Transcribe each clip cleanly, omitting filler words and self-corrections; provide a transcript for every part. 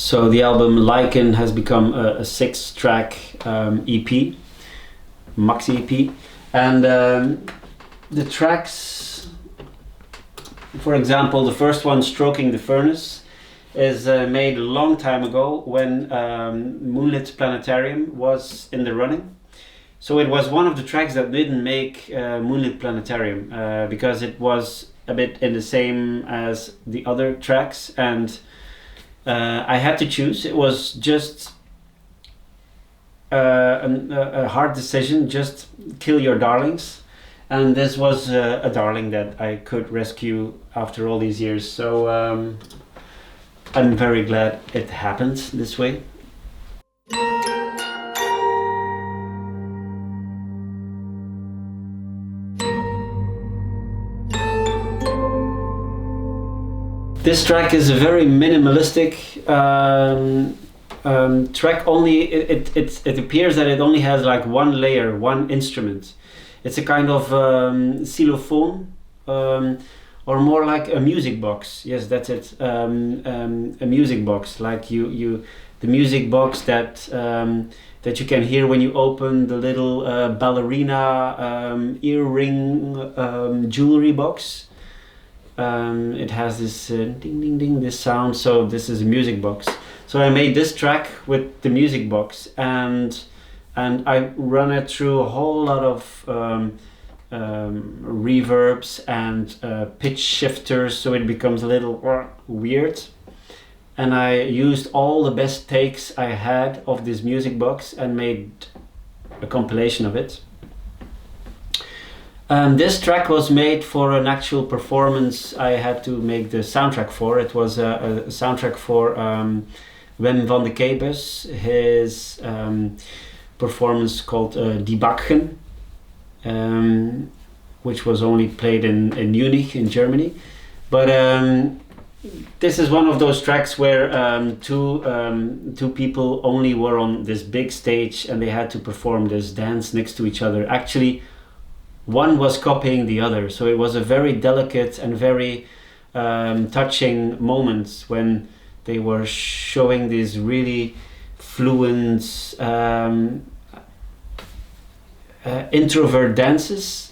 So the album Lichen has become a 6-track EP, maxi EP, and the tracks, for example, the first one, Stroking the Furnace, is made a long time ago when Moonlit Planetarium was in the running. So it was one of the tracks that didn't make Moonlit Planetarium because it was a bit in the same as the other tracks, and I had to choose. It was just a hard decision, just kill your darlings, and this was a darling that I could rescue after all these years. So I'm very glad it happened this way. This track is a very minimalistic track. Only it appears that it only has like one layer, one instrument. It's a kind of xylophone, or more like a music box. Yes, that's it. A music box, like the music box that you can hear when you open the little ballerina earring jewelry box. It has this ding ding ding, this sound. So this is a music box. So I made this track with the music box, and I run it through a whole lot of reverbs and pitch shifters, so it becomes a little weird. And I used all the best takes I had of this music box and made a compilation of it. This track was made for an actual performance I had to make the soundtrack for. It was a soundtrack for Wim van de Kepes, his performance called Dijf, which was only played in Munich in Germany. But this is one of those tracks where two people only were on this big stage and they had to perform this dance next to each other. Actually, one was copying the other, so it was a very delicate and very touching moment when they were showing these really fluent introvert dances,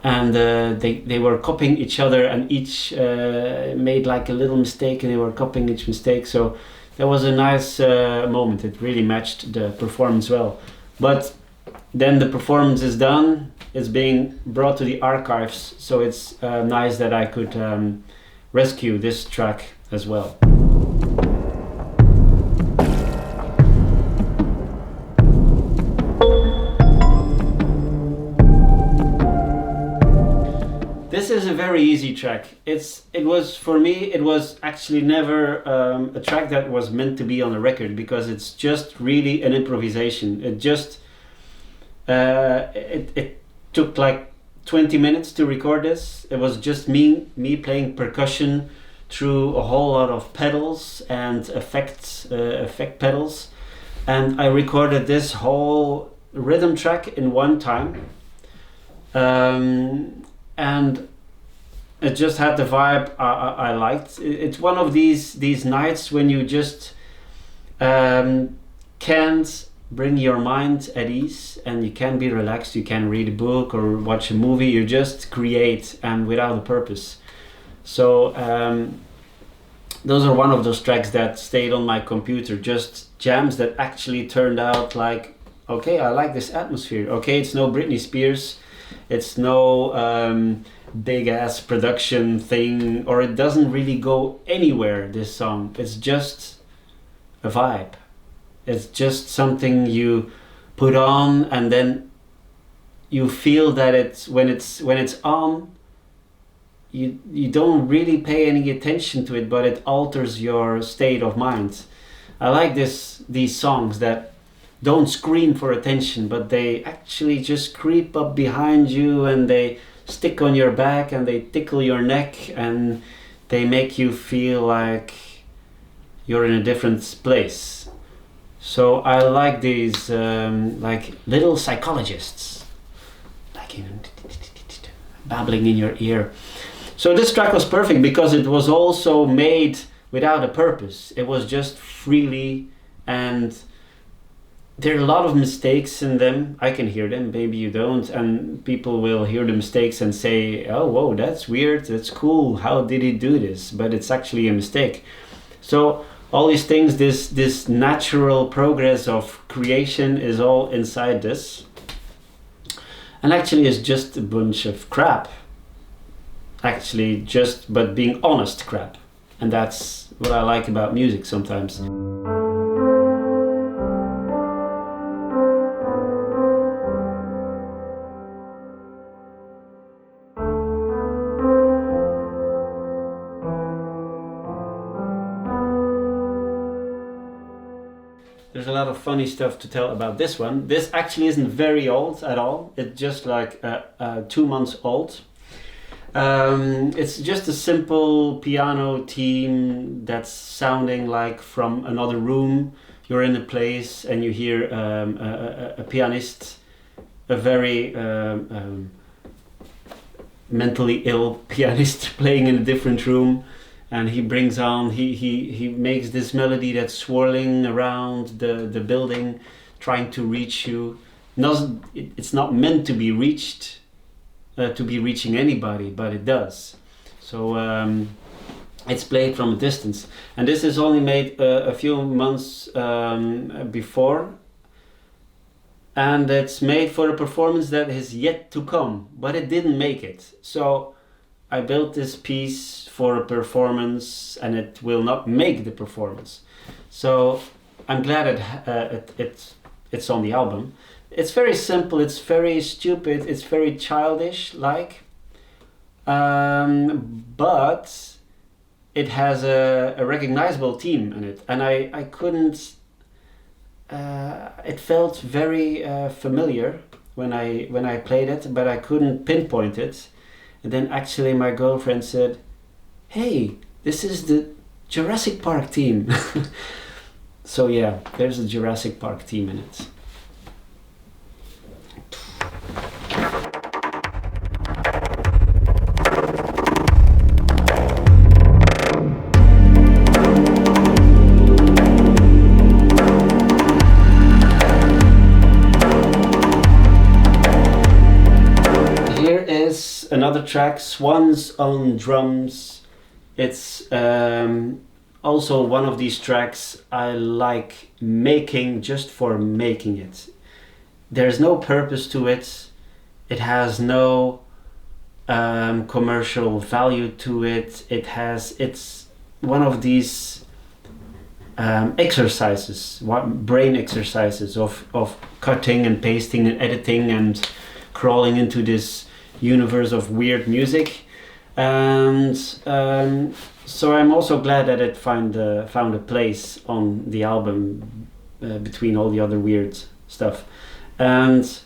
and they were copying each other, and each made like a little mistake, and they were copying each mistake. So that was a nice moment. It really matched the performance well. But then the performance is done, it's being brought to the archives, so it's nice that I could rescue this track as well. This is a very easy track. It was, for me, it was actually never a track that was meant to be on a record, because it's just really an improvisation. It just it took like 20 minutes to record this. It was just me playing percussion through a whole lot of pedals and effect pedals, and I recorded this whole rhythm track in one time, and it just had the vibe I liked. It's one of these nights when you just can't bring your mind at ease, and you can be relaxed. You can read a book or watch a movie. You just create, and without a purpose. So those are one of those tracks that stayed on my computer, just jams that actually turned out like, okay, I like this atmosphere. Okay, it's no Britney Spears, it's no big ass production thing, or it doesn't really go anywhere, this song. It's just a vibe. It's just something you put on, and then you feel that it's when it's on, you don't really pay any attention to it, but it alters your state of mind. I like these songs that don't scream for attention, but they actually just creep up behind you, and they stick on your back, and they tickle your neck, and they make you feel like you're in a different place. So I like these like little psychologists, like babbling in your ear. So this track was perfect because it was also made without a purpose. It was just freely, and there are a lot of mistakes in them. I can hear them, maybe you don't, and people will hear the mistakes and say, oh, whoa, that's weird, that's cool, how did he do this? But it's actually a mistake. So all these things, this natural progress of creation is all inside this. And actually it's just a bunch of crap. Actually just, but being honest crap. And that's what I like about music sometimes. There's a lot of funny stuff to tell about this one. This actually isn't very old at all. It's just like 2 months old. It's just a simple piano theme that's sounding like from another room. You're in a place and you hear a pianist, a very mentally ill pianist playing in a different room. And he brings on, he makes this melody that's swirling around the building, trying to reach you. It's not meant to be reached, to be reaching anybody, but it does. So it's played from a distance. And this is only made a few months before. And it's made for a performance that is yet to come, but it didn't make it. So I built this piece for a performance and it will not make the performance. So I'm glad it's on the album. It's very simple, it's very stupid, it's very childish like, but it has a recognizable theme in it, and I couldn't, it felt very familiar when I played it, but I couldn't pinpoint it. And then actually my girlfriend said, hey, this is the Jurassic Park theme. So yeah, there's a Jurassic Park theme in it. Here is another track, Swans on Drums. It's also one of these tracks I like making just for making it. There's no purpose to it. It has no commercial value to it. It's one of these exercises, brain exercises of cutting and pasting and editing and crawling into this universe of weird music. And so I'm also glad that it found a place on the album between all the other weird stuff. And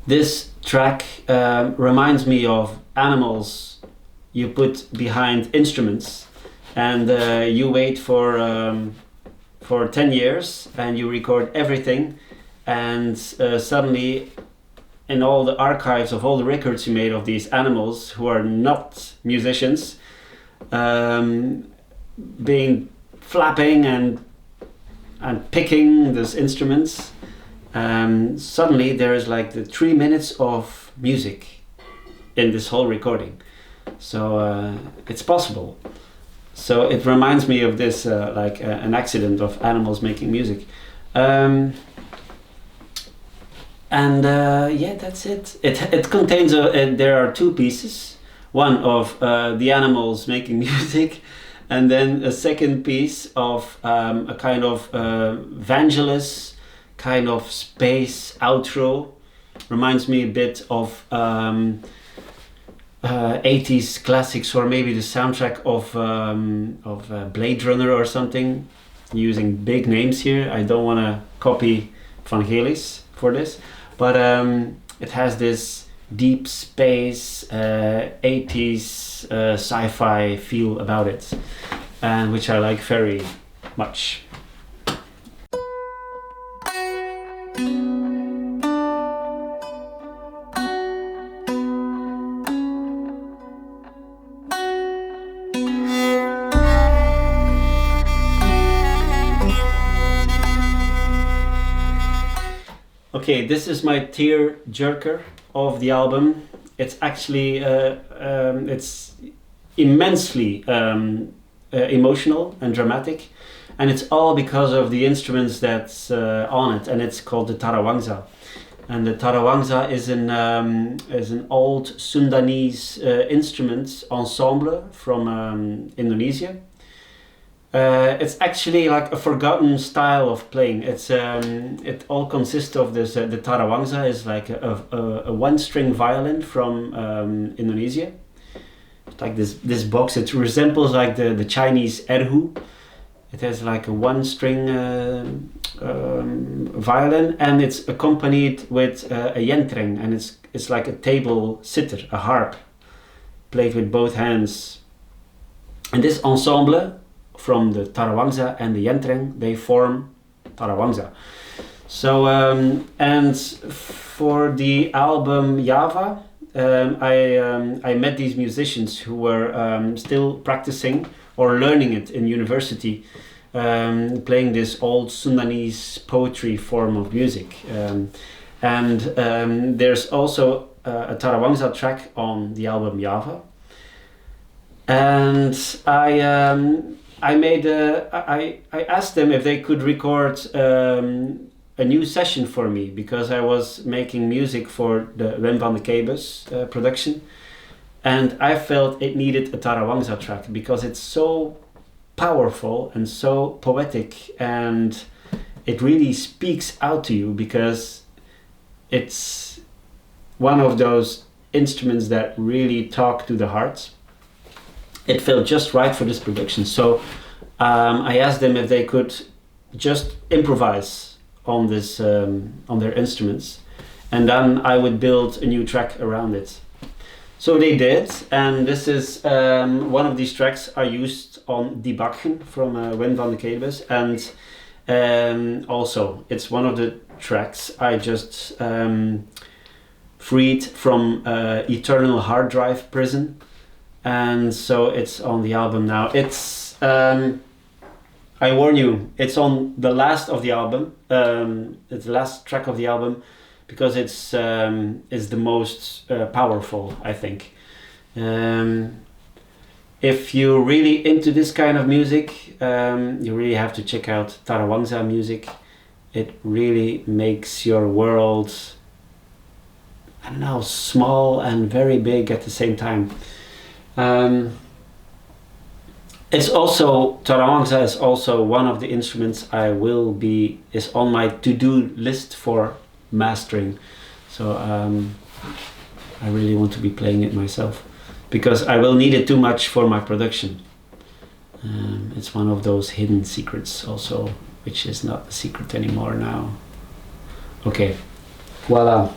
this track reminds me of animals you put behind instruments, and you wait for 10 years and you record everything, and suddenly in all the archives of all the records you made of these animals who are not musicians, being flapping and picking those instruments, suddenly there is like the 3 minutes of music in this whole recording. So it's possible. So it reminds me of this like an accident of animals making music. And yeah, that's it. It contains there are 2 pieces. One of the animals making music, and then a second piece of a kind of Vangelis kind of space outro. Reminds me a bit of 80s classics, or maybe the soundtrack of Blade Runner or something. Using big names here. I don't want to copy Vangelis for this. But it has this deep space 80s sci-fi feel about it, and which I like very much. Okay, this is my tear jerker of the album. It's actually it's immensely emotional and dramatic, and it's all because of the instruments that's on it, and it's called the Tarawangsa. And the Tarawangsa is an old Sundanese instrument ensemble from Indonesia. It's actually like a forgotten style of playing. It all consists of this. The Tarawangsa is like a one-string violin from Indonesia. It's like this box. It resembles like the Chinese erhu. It has like a one-string violin, and it's accompanied with a yentreng, and it's like a table sitar, a harp, played with both hands. And this ensemble from the Tarawangsa and the yentreng, they form Tarawangsa. So and for the album Java, I met these musicians who were still practicing or learning it in university, playing this old Sundanese poetry form of music. There's also a Tarawangsa track on the album Java. And I asked them if they could record a new session for me, because I was making music for the Wim van de Kebus production, and I felt it needed a Tarawangsa track because it's so powerful and so poetic, and it really speaks out to you because it's one of those instruments that really talk to the heart. It felt just right for this production. So I asked them if they could just improvise on this on their instruments, and then I would build a new track around it. So they did, and this is one of these tracks I used on Die Lichen from Wim van de Kebus, and also it's one of the tracks I just freed from eternal hard drive prison. And so it's on the album now. It's I warn you, it's on the last of the album. It's the last track of the album because it's the most powerful, I think. If you're really into this kind of music, you really have to check out Tarawangsa music. It really makes your world, I don't know, small and very big at the same time. It's also, Tarawangsa is also one of the instruments is on my to-do list for mastering. So I really want to be playing it myself because I will need it too much for my production. It's one of those hidden secrets also, which is not a secret anymore now. Okay, voila.